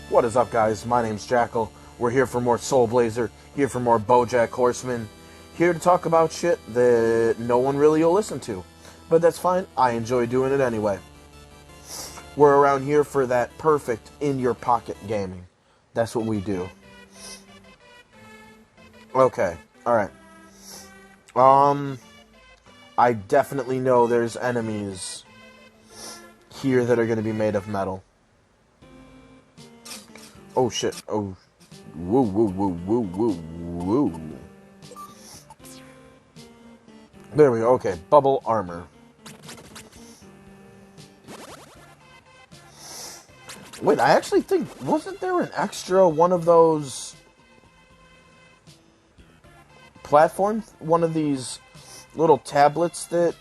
What is up, guys? My name's Jackal. We're here for more Soul Blazer, here for more Bojack Horseman, here to talk about shit that no one really will listen to. But that's fine, I enjoy doing it anyway. We're around here for that perfect in-your-pocket gaming. That's what we do. Okay, alright. I definitely know there's enemies here that are going to be made of metal. Oh shit, oh. Woo, woo, woo, woo, woo, woo. There we go, okay, bubble armor. Wait, I actually think, wasn't there an extra one of those platforms? One of these little tablets that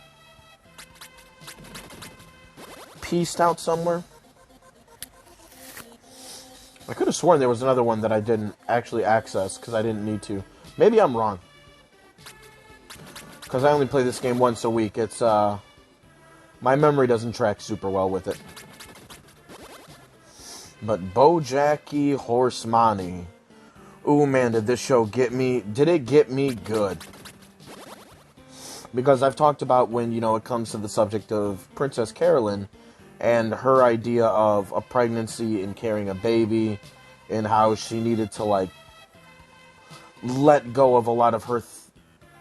pieced out somewhere? I could have sworn there was another one that I didn't actually access because I didn't need to. Maybe I'm wrong. Because I only play this game once a week. It's, my memory doesn't track super well with it. But Bojacky Horseman. Ooh, man, did this show get me... Did it get me good? Because I've talked about when, it comes to the subject of Princess Carolyn and her idea of a pregnancy and carrying a baby and how she needed to, let go of a lot of her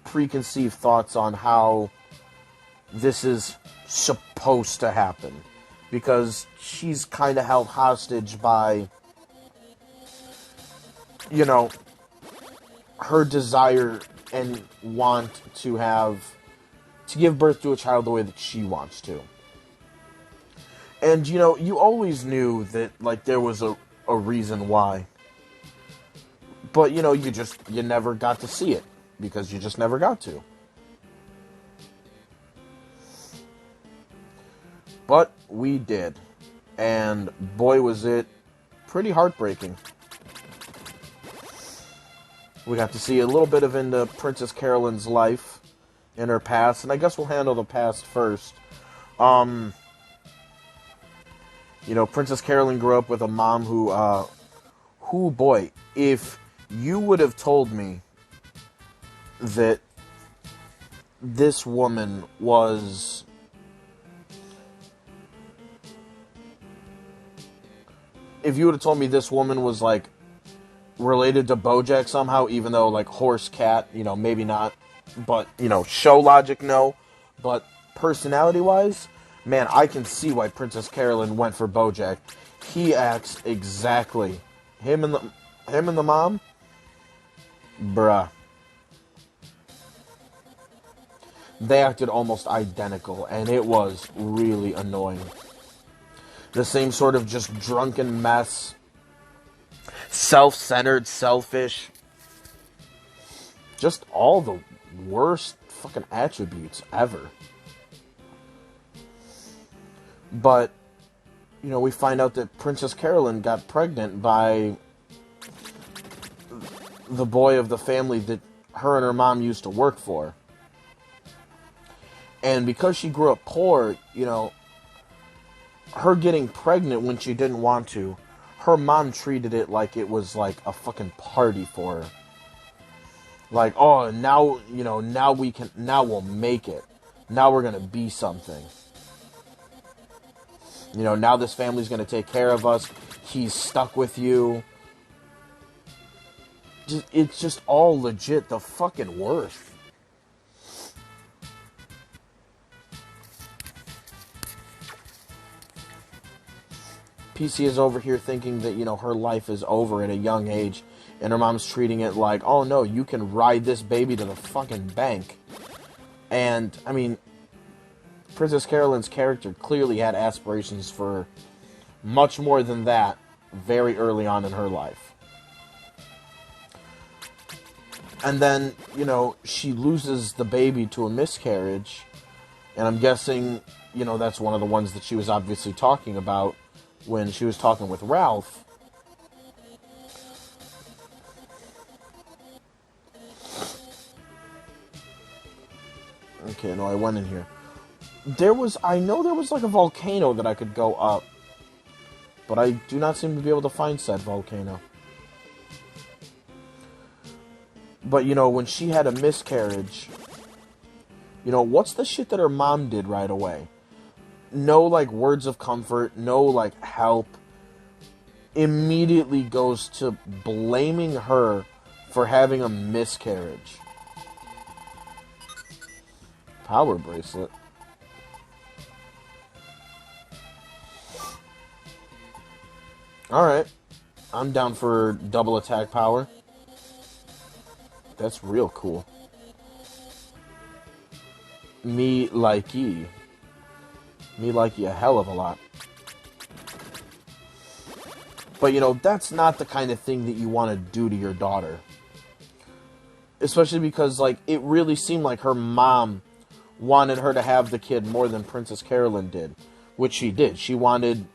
preconceived thoughts on how this is supposed to happen. Because she's kind of held hostage by, her desire and want to give birth to a child the way that she wants to. And, you always knew that, there was a reason why. But, you never got to see it. Because you just never got to. But we did. And boy, was it pretty heartbreaking. We got to see a little bit of into Princess Carolyn's life in her past. And I guess we'll handle the past first. Princess Carolyn grew up with a mom who, boy, if you would have told me that this woman was... If you would have told me this woman was, related to Bojack somehow, even though, horse, cat, maybe not, but, show logic, no, but personality-wise... Man, I can see why Princess Carolyn went for Bojack. He acts exactly. Him and the mom? Bruh. They acted almost identical, and it was really annoying. The same sort of just drunken mess. Self-centered, selfish. Just all the worst fucking attributes ever. But, we find out that Princess Carolyn got pregnant by the boy of the family that her and her mom used to work for. And because she grew up poor, her getting pregnant when she didn't want to, her mom treated it like it was like a fucking party for her. Like, oh, now we'll make it. Now we're gonna be something. Now this family's going to take care of us. He's stuck with you. It's just all legit the fucking worst. PC is over here thinking that, her life is over at a young age. And her mom's treating it like, oh no, you can ride this baby to the fucking bank. And, Princess Carolyn's character clearly had aspirations for much more than that very early on in her life. And then, she loses the baby to a miscarriage. And I'm guessing, that's one of the ones that she was obviously talking about when she was talking with Ralph. Okay, no, I went in here. I know there was a volcano that I could go up but I do not seem to be able to find said volcano. But, you know, when she had a miscarriage, you know, what's the shit that her mom did right away? No, like, words of comfort, no, like, help. Immediately goes to blaming her for having a miscarriage. Power bracelet. Alright. I'm down for double attack power. That's real cool. Me like ye. Me like ye a hell of a lot. But, you know, that's not the kind of thing that you want to do to your daughter. Especially because, like, it really seemed like her mom wanted her to have the kid more than Princess Carolyn did. Which she did. She wanted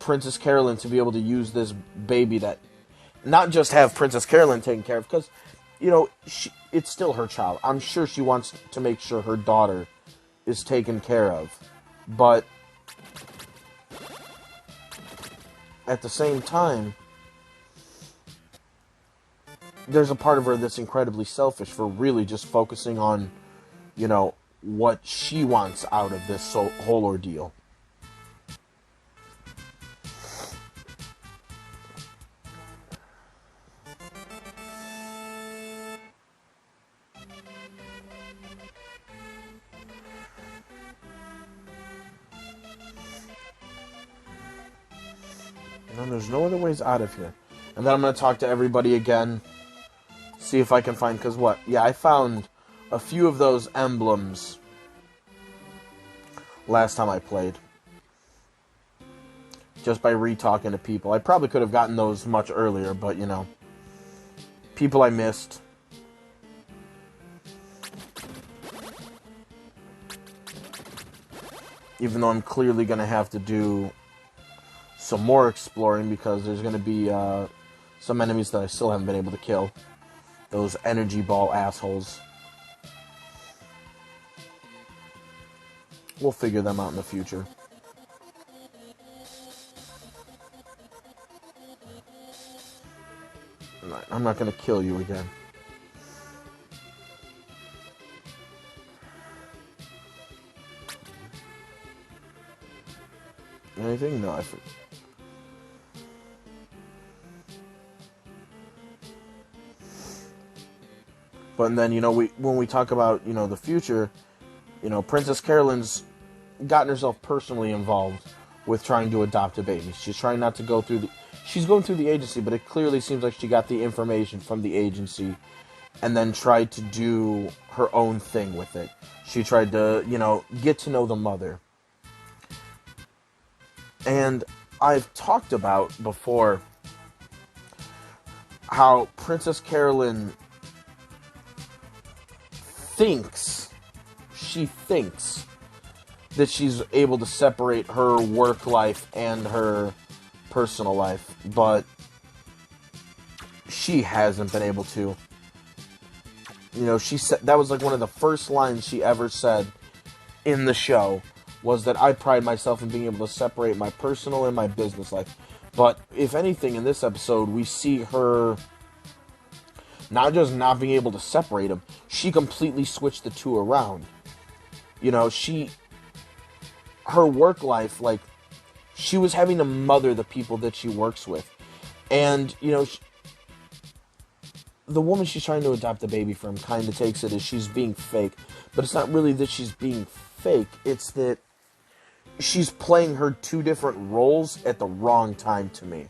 Princess Carolyn to be able to use this baby that... Not just have Princess Carolyn taken care of, because, you know, it's still her child. I'm sure she wants to make sure her daughter is taken care of. But... at the same time, there's a part of her that's incredibly selfish for really just focusing on, you know, what she wants out of this whole ordeal. And there's no other ways out of here. And then I'm going to talk to everybody again. See if I can find... because what? Yeah, I found a few of those emblems last time I played. Just by re-talking to people. I probably could have gotten those much earlier, but, you know. People I missed. Even though I'm clearly going to have to do some more exploring, because there's going to be some enemies that I still haven't been able to kill. Those energy ball assholes. We'll figure them out in the future. I'm not going to kill you again. Anything? No, I forget. But then, you know, when we talk about, you know, the future, you know, Princess Carolyn's gotten herself personally involved with trying to adopt a baby. She's trying not to go through she's going through the agency, but it clearly seems like she got the information from the agency and then tried to do her own thing with it. She tried to, you know, get to know the mother. And I've talked about before how Princess Carolyn she thinks that she's able to separate her work life and her personal life, but she hasn't been able to. You know, she said that was like one of the first lines she ever said in the show, was that I pride myself in being able to separate my personal and my business life. But if anything, in this episode, we see her not just not being able to separate them, she completely switched the two around. You know, her work life, like, she was having to mother the people that she works with. And, you know, the woman she's trying to adopt the baby from kind of takes it as she's being fake. But it's not really that she's being fake. It's that she's playing her two different roles at the wrong time to me.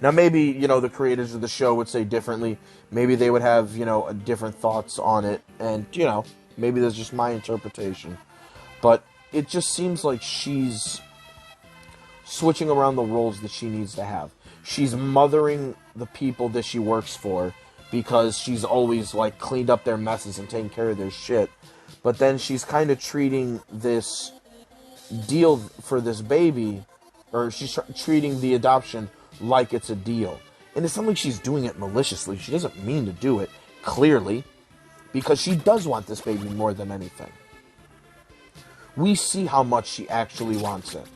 Now, maybe, you know, the creators of the show would say differently. Maybe they would have, you know, different thoughts on it. And, you know, maybe that's just my interpretation. But it just seems like she's switching around the roles that she needs to have. She's mothering the people that she works for because she's always, like, cleaned up their messes and taken care of their shit. But then she's kind of treating this deal for this baby, or she's treating the adoption like it's a deal. And it's not like she's doing it maliciously. She doesn't mean to do it, clearly, because she does want this baby more than anything. We see how much she actually wants it.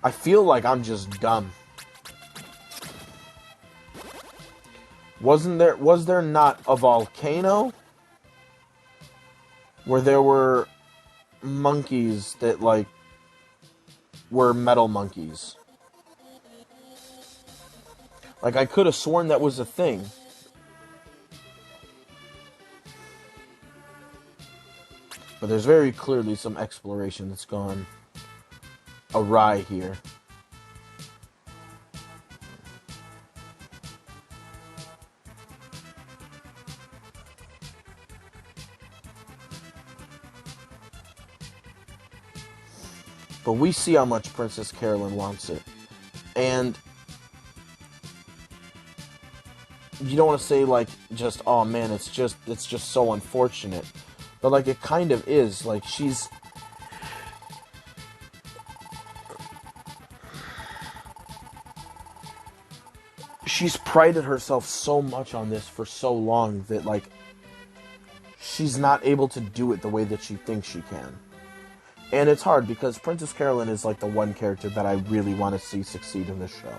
I feel like I'm just dumb. Was there not a volcano where there were monkeys that, like, were metal monkeys? Like, I could have sworn that was a thing. But there's very clearly some exploration that's gone awry here. But we see how much Princess Carolyn wants it. And you don't want to say, like, just, oh man, it's just so unfortunate. But, like, it kind of is. Like, she's prided herself so much on this for so long that, like, she's not able to do it the way that she thinks she can. And it's hard because Princess Carolyn is, like, the one character that I really want to see succeed in this show.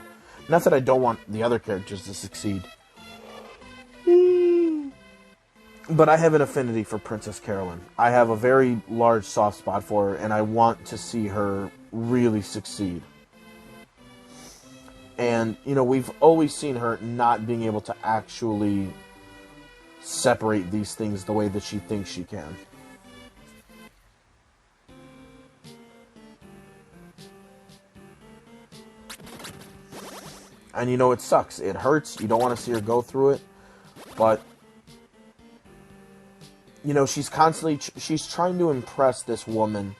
Not that I don't want the other characters to succeed. But I have an affinity for Princess Carolyn. I have a very large soft spot for her, and I want to see her really succeed. And, you know, we've always seen her not being able to actually separate these things the way that she thinks she can. And, you know, it sucks. It hurts. You don't want to see her go through it. But, you know, she's trying to impress this woman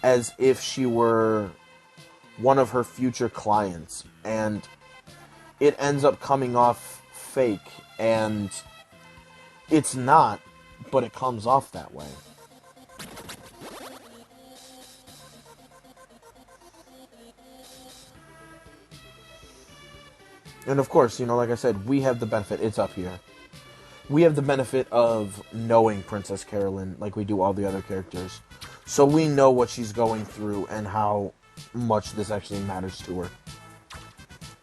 as if she were one of her future clients. And it ends up coming off fake. And it's not, but it comes off that way. And of course, you know, like I said, we have the benefit. It's up here. We have the benefit of knowing Princess Carolyn like we do all the other characters. So we know what she's going through and how much this actually matters to her.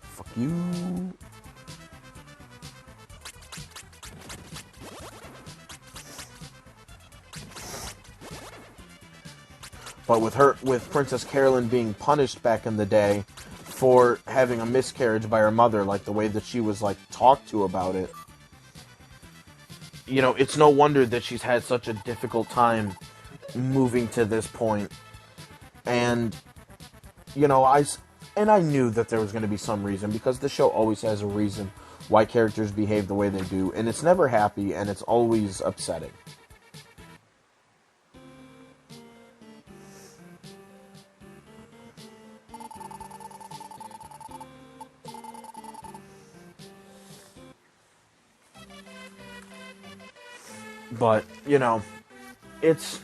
Fuck you. But with Princess Carolyn being punished back in the day for having a miscarriage by her mother, like the way that she was, like, talked to about it, you know, it's no wonder that she's had such a difficult time moving to this point. And, you know, I knew that there was going to be some reason, because the show always has a reason why characters behave the way they do, and it's never happy, and it's always upsetting. But, you know, it's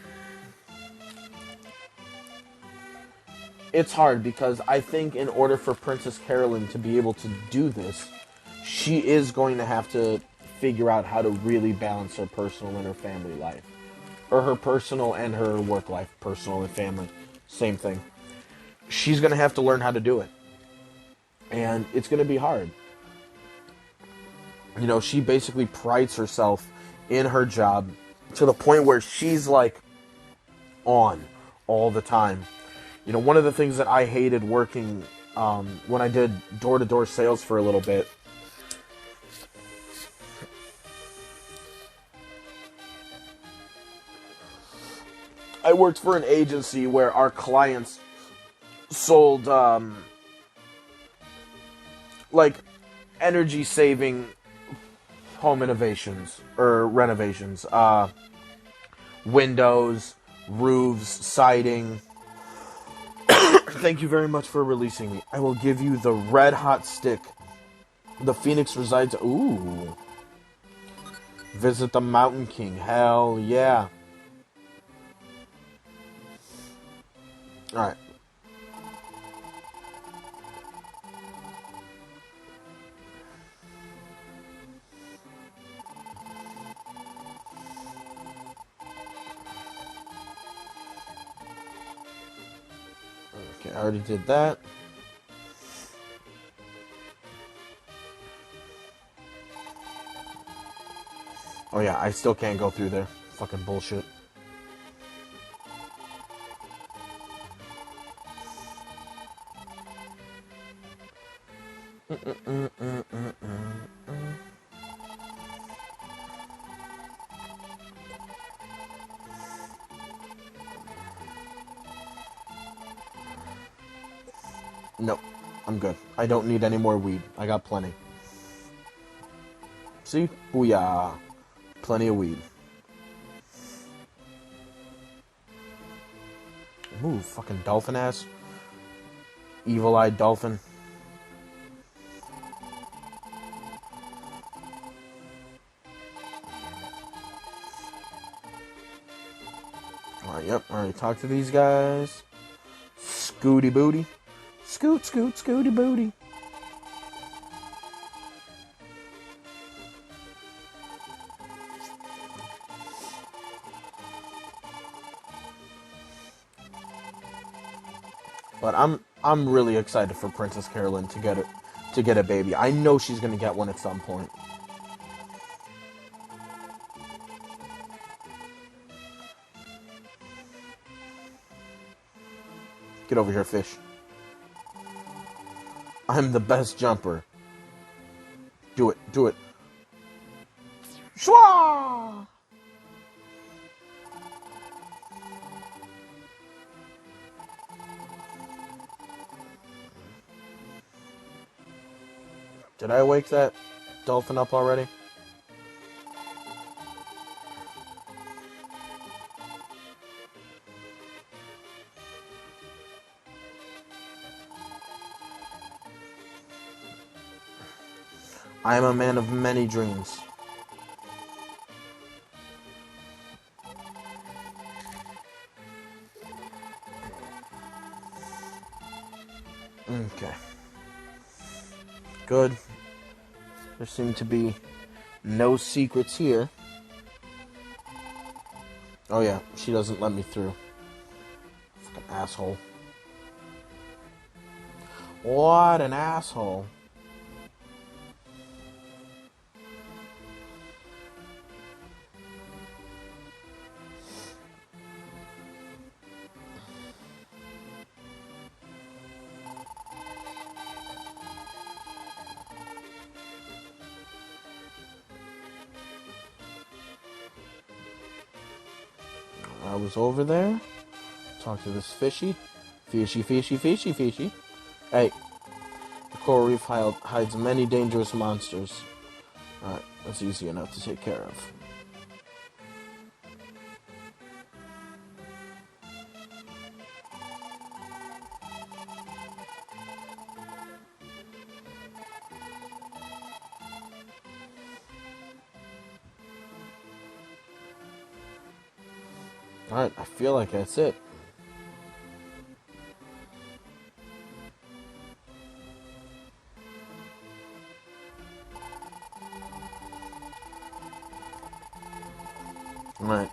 hard, because I think in order for Princess Carolyn to be able to do this, she is going to have to figure out how to really balance her personal and her family life. Or her personal and her work life. Personal and family. Same thing. She's going to have to learn how to do it. And it's going to be hard. You know, she basically prides herself in her job to the point where she's, like, on all the time. You know, one of the things that I hated working when I did door-to-door sales for a little bit, I worked for an agency where our clients sold, like, energy-saving home innovations, or renovations, windows, roofs, siding. Thank you very much for releasing me. I will give you the red hot stick. The Phoenix resides. Ooh. Visit the Mountain King. Hell yeah. Alright. Okay, I already did that. Oh yeah, I still can't go through there. Fucking bullshit. Nope, I'm good. I don't need any more weed. I got plenty. See? Booyah. Plenty of weed. Move, fucking dolphin ass. Evil-eyed dolphin. Alright, yep, already talked to these guys. Scooty booty. Scoot, scoot, scooty booty. But I'm really excited for Princess Carolyn to get a baby. I know she's gonna get one at some point. Get over here, fish. I'm the best jumper. Do it, do it. Shwa! Did I wake that dolphin up already? I am a man of many dreams. Okay. Good. There seem to be no secrets here. Oh yeah, she doesn't let me through. Fucking asshole. What an asshole. I was over there. Talked to this fishy. Fishy, fishy, fishy, fishy. Hey, the coral reef hides many dangerous monsters. Alright, that's easy enough to take care of. Alright, I feel like that's it. Alright.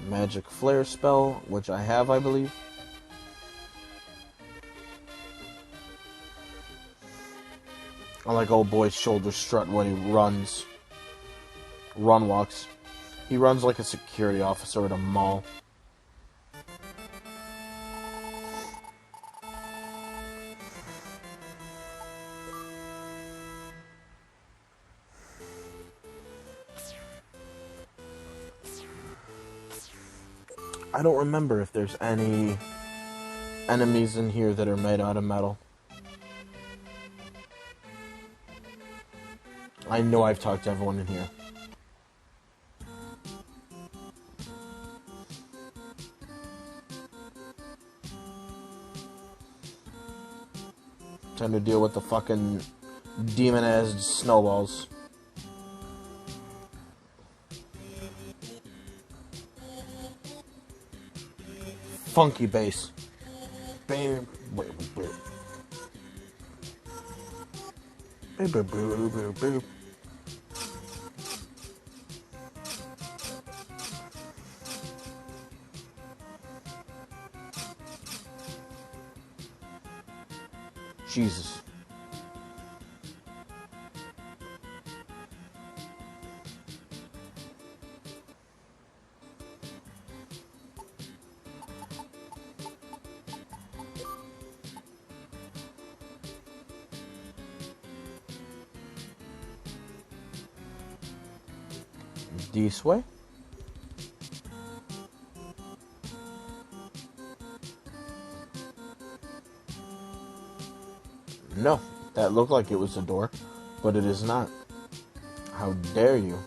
Magic flare spell, which I have, I believe. I like old boy's shoulder strut when he runs. Run walks. He runs like a security officer at a mall. I don't remember if there's any enemies in here that are made out of metal. I know I've talked to everyone in here. Time to deal with the fucking demon-ass snowballs. Funky bass. Bam. Jesus. This way? No, that looked like it was a door, but it is not. How dare you?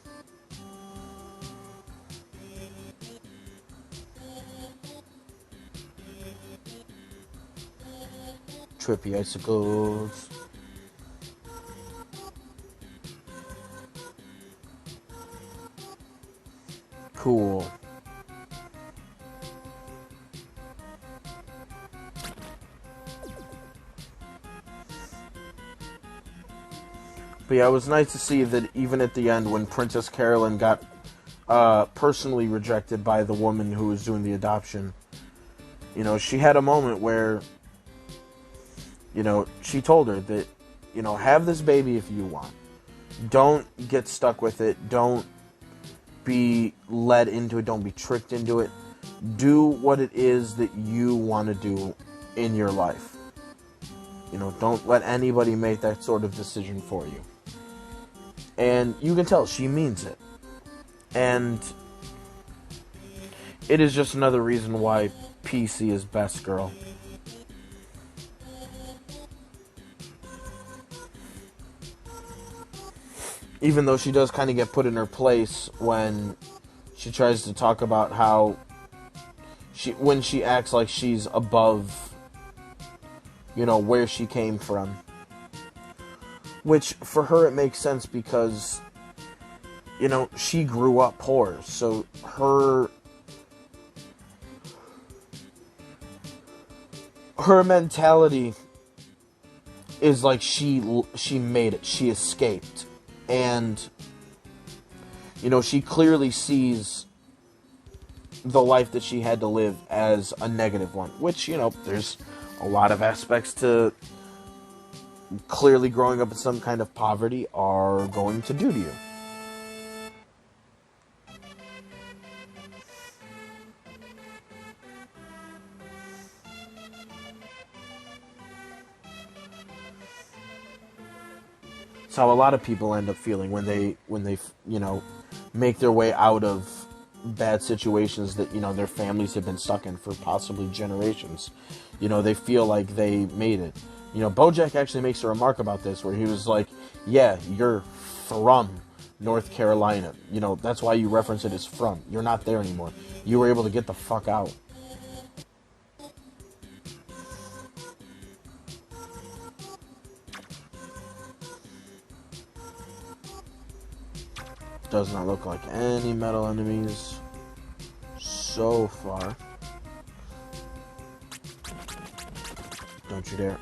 Trippy icicles. Cool. But yeah, it was nice to see that even at the end when Princess Carolyn got personally rejected by the woman who was doing the adoption, you know, she had a moment where, you know, she told her that, you know, have this baby if you want. Don't get stuck with it. Don't be led into it. Don't be tricked into it. Do what it is that you want to do in your life. You know, don't let anybody make that sort of decision for you. And you can tell she means it. And it is just another reason why PC is best girl. Even though she does kind of get put in her place when she tries to talk about how when she acts like she's above, you know, where she came from. Which, for her, it makes sense because, you know, she grew up poor. So her mentality is like she made it. She escaped. And, you know, she clearly sees the life that she had to live as a negative one. Which, you know, there's a lot of aspects to clearly growing up in some kind of poverty are going to do to you. It's how a lot of people end up feeling when they you know, make their way out of bad situations that, you know, their families have been stuck in for possibly generations. You know, they feel like they made it. You know, Bojack actually makes a remark about this where he was like, yeah, you're from North Carolina. You know, that's why you reference it as from. You're not there anymore. You were able to get the fuck out. Does not look like any metal enemies so far. Don't you dare.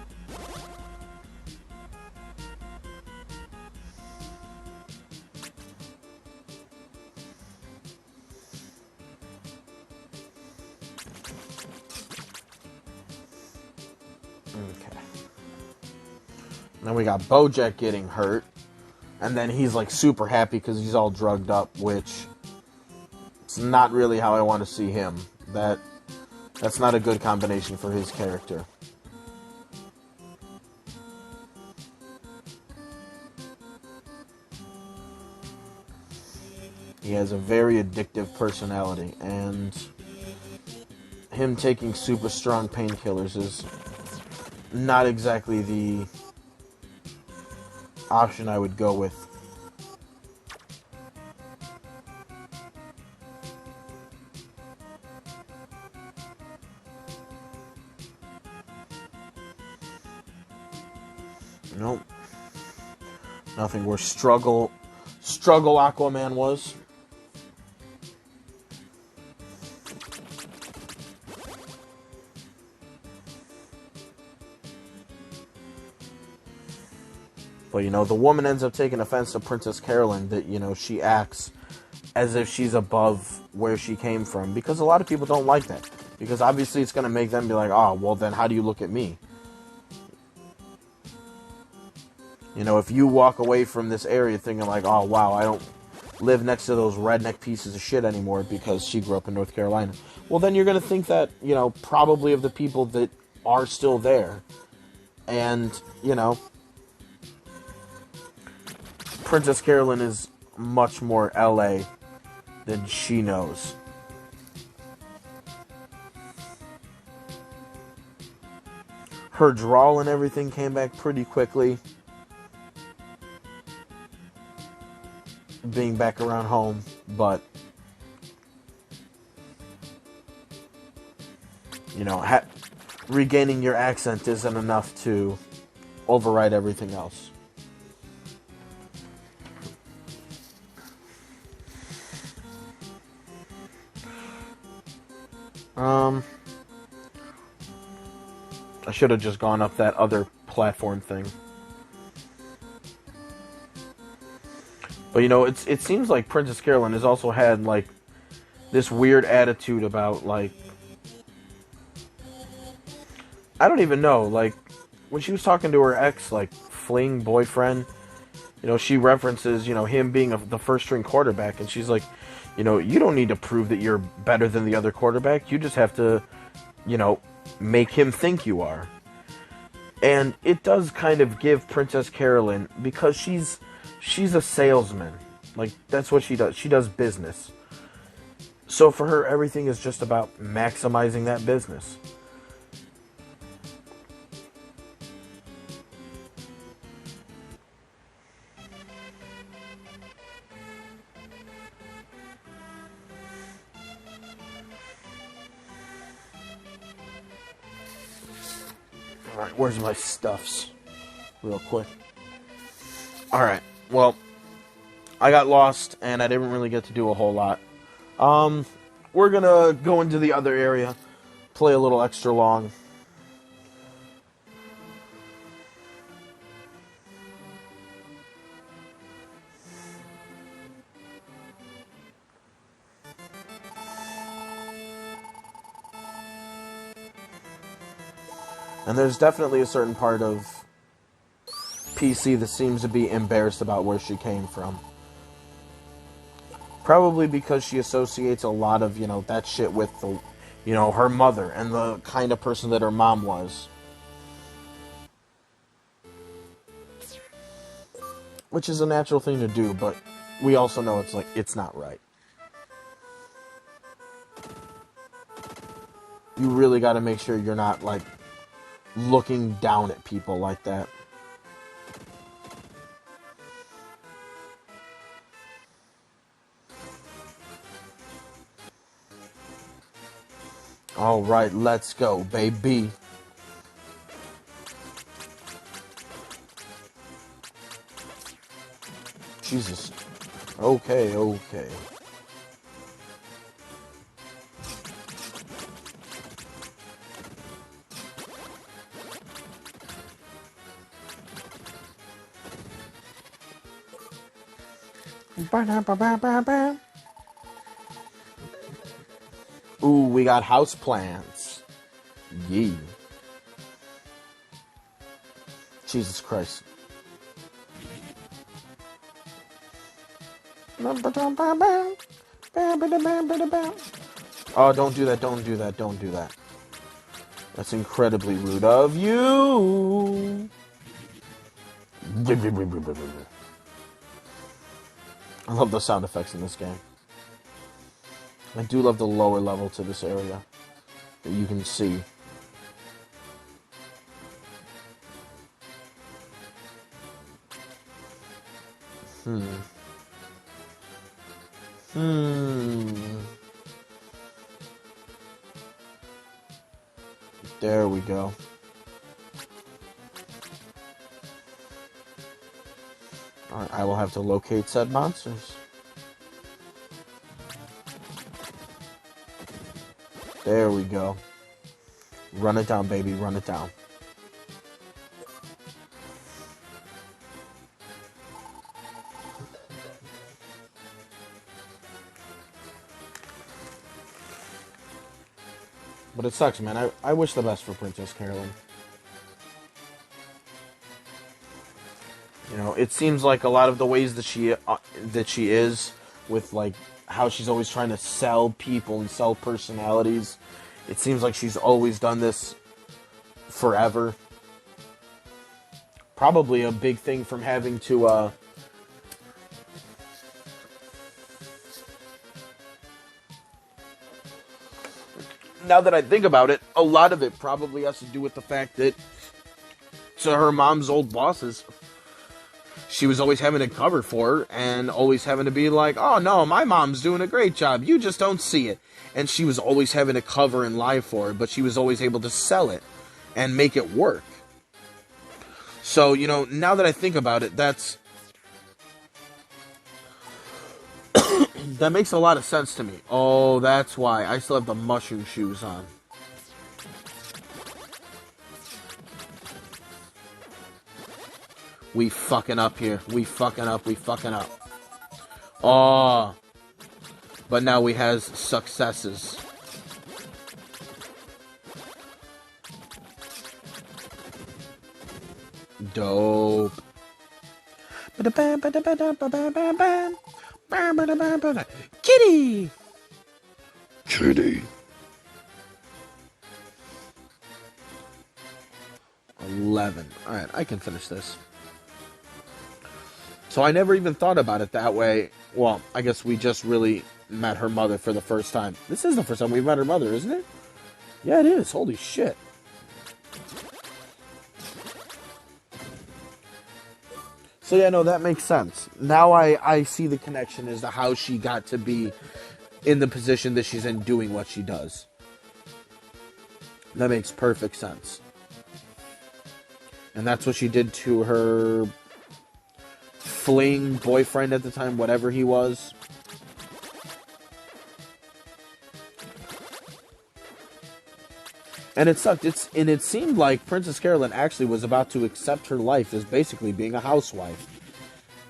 Okay. Then we got Bojack getting hurt. And then he's like super happy because he's all drugged up, which it's not really how I want to see him. That's not a good combination for his character. He has a very addictive personality, and him taking super strong painkillers is not exactly the option I would go with. Nope. Nothing worse. Struggle Aquaman was. But, you know, the woman ends up taking offense to Princess Carolyn that, you know, she acts as if she's above where she came from. Because a lot of people don't like that. Because obviously it's going to make them be like, oh, well, then how do you look at me? You know, if you walk away from this area thinking like, oh, wow, I don't live next to those redneck pieces of shit anymore because she grew up in North Carolina. Well, then you're going to think that, you know, probably of the people that are still there. And, you know, Princess Carolyn is much more LA then she knows. Her drawl and everything came back pretty quickly. Being back around home, but you know, regaining your accent isn't enough to override everything else. I should have just gone up that other platform thing. But you know, it seems like Princess Carolyn has also had like this weird attitude about like, I don't even know, like when she was talking to her ex, like fling boyfriend, you know, she references, you know, him being the first string quarterback, and she's like, you know, you don't need to prove that you're better than the other quarterback. You just have to, you know, make him think you are. And it does kind of give Princess Carolyn, because she's a salesman. Like, that's what she does. She does business. So for her, everything is just about maximizing that business. Alright, where's my stuffs? Real quick. Alright, well, I got lost, and I didn't really get to do a whole lot. We're gonna go into the other area, play a little extra long. And there's definitely a certain part of PC that seems to be embarrassed about where she came from. Probably because she associates a lot of, you know, that shit with the, you know, her mother and the kind of person that her mom was. Which is a natural thing to do, but we also know it's like, it's not right. You really got to make sure you're not, like, looking down at people like that. Alright, let's go, baby. Jesus. Okay. Ooh, we got house plants. Yee. Jesus Christ. Oh, don't do that. That's incredibly rude of you. I love the sound effects in this game. I do love the lower level to this area that you can see. There we go. Alright, I will have to locate said monsters. There we go. Run it down, baby. Run it down. But it sucks, man. I wish the best for Princess Carolyn. You know, it seems like a lot of the ways that she is, with like how she's always trying to sell people and sell personalities. It seems like she's always done this forever. Probably a big thing from having to now that I think about it, a lot of it probably has to do with the fact that to her mom's old bosses, she was always having to cover for her and always having to be like, oh no, my mom's doing a great job. You just don't see it. And she was always having to cover and lie for her, but she was always able to sell it and make it work. So, now that I think about it, that makes a lot of sense to me. Oh, that's why. I still have the mushroom shoes on. We fucking up here. We fucking up. Oh. But now we has successes. Dope. Kitty! 11. Alright, I can finish this. So I never even thought about it that way. Well, I guess we just really met her mother for the first time. This is the first time we've met her mother, isn't it? Yeah, it is. Holy shit. So yeah, no, that makes sense. Now I see the connection as to how she got to be in the position that she's in doing what she does. That makes perfect sense. And that's what she did to her fling boyfriend at the time, whatever he was. And it sucked. It seemed like Princess Carolyn actually was about to accept her life as basically being a housewife.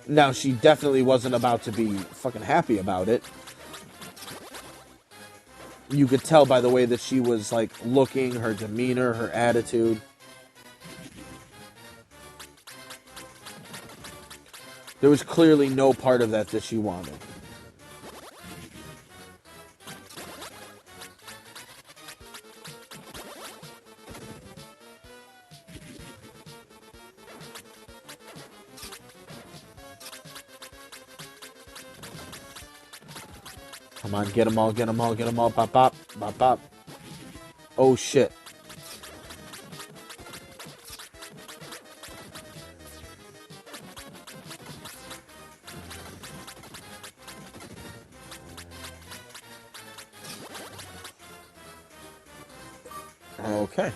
Now, she definitely wasn't about to be fucking happy about it. You could tell by the way that she was, like, looking, her demeanor, her attitude. There was clearly no part of that she wanted. Come on, get them all, pop, pop, pop, pop. Oh, shit. Okay.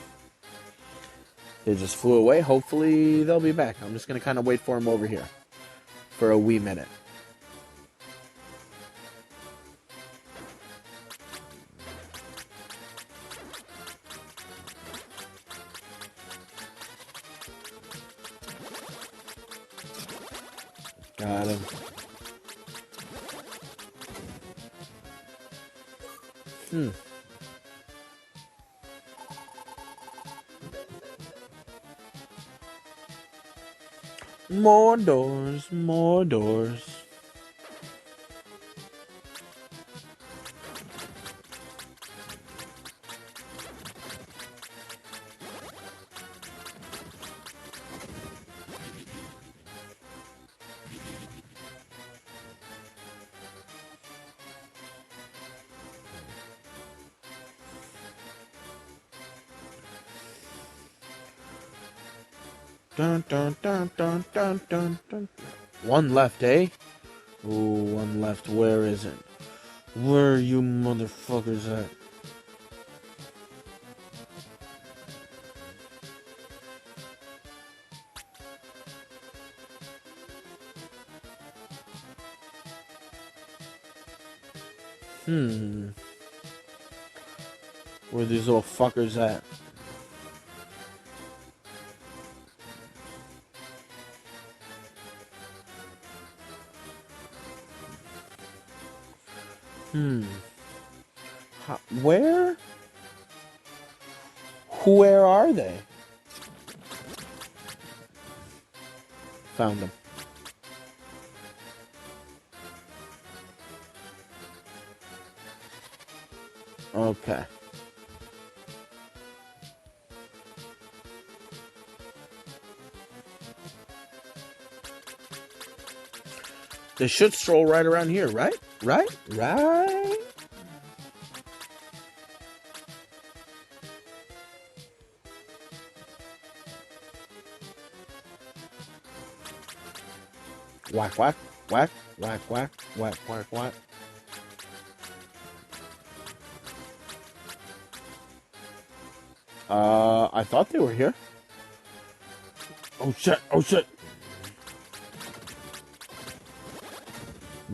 They just flew away. Hopefully they'll be back. I'm just going to kind of wait for them over here for a wee minute. Got him. More doors, more doors. Dun, dun, dun, dun, dun, dun, dun. One left, eh? Ooh, one left. Where is it? Where are you motherfuckers at? Where are these little fuckers at? Where? Where are they? Found them. Okay. They should stroll right around here, right? Right? Whack, whack, whack, whack, whack, whack, whack, whack. I thought they were here. Oh shit, oh shit.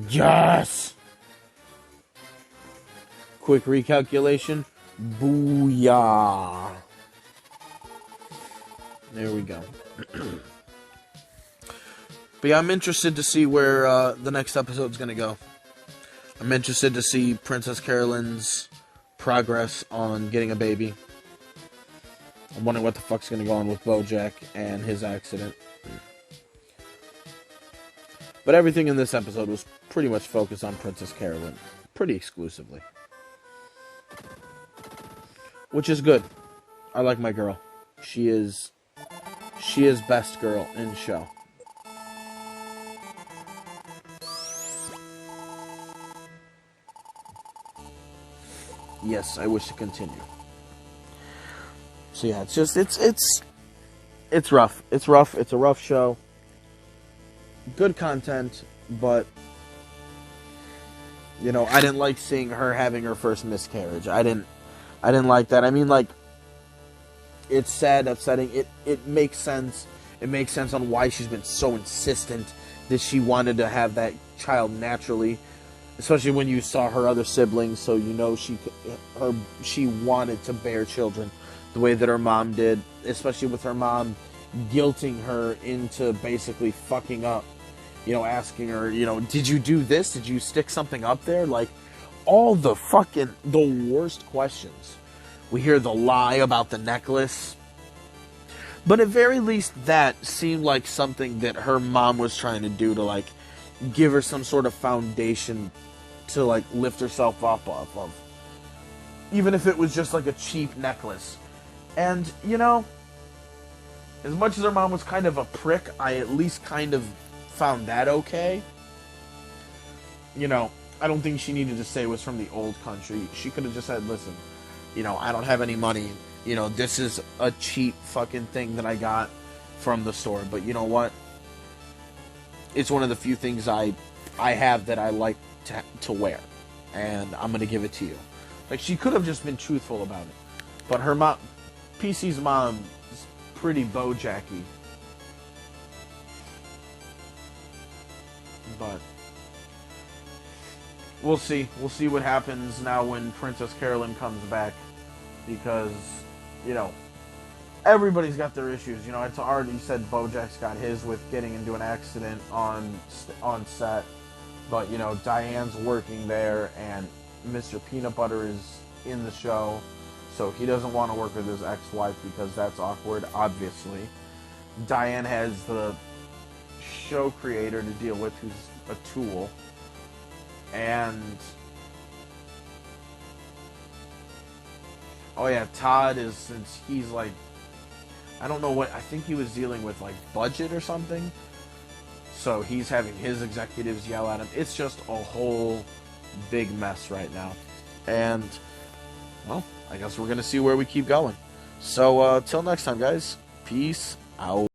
Yes! Quick recalculation. Booyah. There we go. But yeah, I'm interested to see where the next episode's going to go. I'm interested to see Princess Carolyn's progress on getting a baby. I'm wondering what the fuck's going to go on with Bojack and his accident. But everything in this episode was pretty much focused on Princess Carolyn. Pretty exclusively. Which is good. I like my girl. She is best girl in the show. Yes, I wish to continue. So yeah, it's just it's rough. It's rough. It's a rough show. Good content, but you know, I didn't like seeing her having her first miscarriage. I didn't like that. I mean, like, it's sad, upsetting. It makes sense. It makes sense on why she's been so insistent that she wanted to have that child naturally, especially when you saw her other siblings. So you know she wanted to bear children the way that her mom did, especially with her mom guilting her into basically fucking up. You know, asking her, you know, did you do this? Did you stick something up there? Like, all the worst questions. We hear the lie about the necklace. But at very least, that seemed like something that her mom was trying to do to, like, give her some sort of foundation to, like, lift herself up off of. Even if it was just, like, a cheap necklace. And, you know, as much as her mom was kind of a prick, I at least kind of found that okay. You know, I don't think she needed to say it was from the old country. She could have just said, listen, you know, I don't have any money. You know, this is a cheap fucking thing that I got from the store. But you know what? It's one of the few things I have that I like to wear. And I'm going to give it to you. Like, she could have just been truthful about it. But her mom, PC's mom, is pretty Bojacky. But we'll see. We'll see what happens now when Princess Carolyn comes back. Because, you know, everybody's got their issues. You know, it's already said Bojack's got his with getting into an accident on set. But, you know, Diane's working there, and Mr. Peanut Butter is in the show. So he doesn't want to work with his ex-wife because that's awkward, obviously. Diane has the show creator to deal with, who's a tool. And oh yeah, Todd is, since he's like, I don't know what, I think he was dealing with like budget or something. So he's having his executives yell at him. It's just a whole big mess right now. And well, I guess we're gonna see where we keep going. So till next time, guys. Peace out.